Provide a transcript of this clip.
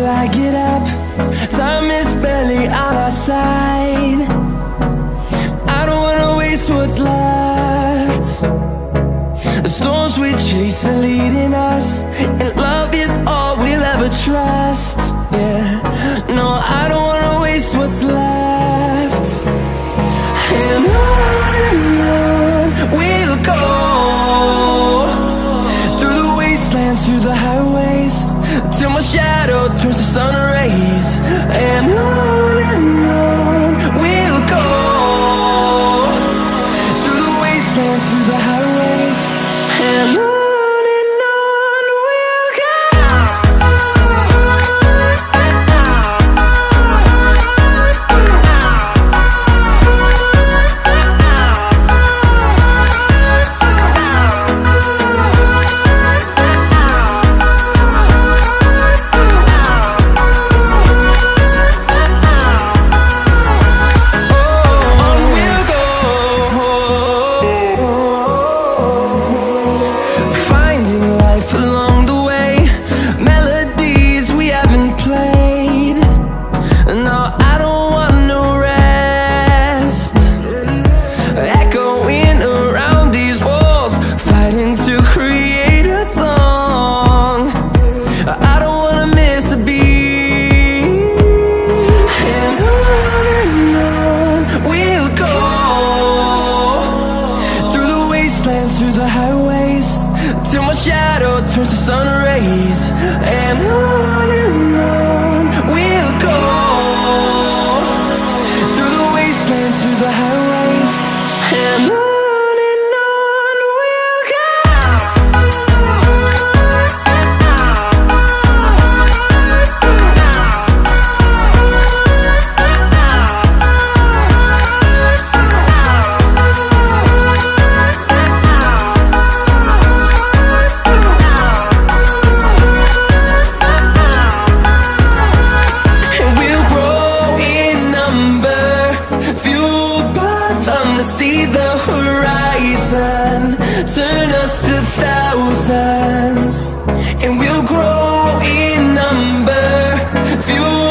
I get up. Time is barely on our side. I don't wanna waste what's left. The storms we chase are leading us, and love is all we'll ever trust. Yeah, no, I don't wanna waste what's left. And on we'll go, through the wastelands, through the highways, till my shadow turns to sun rays. And on we'll go, through the wastelands, through the highways, and on we'll go. Through the highways, till my shadow turns to sun rays. And on we'll go, through the wastelands, through the highways, and on we'll go. See the horizon turn us to thousands, and we'll grow in number, fuel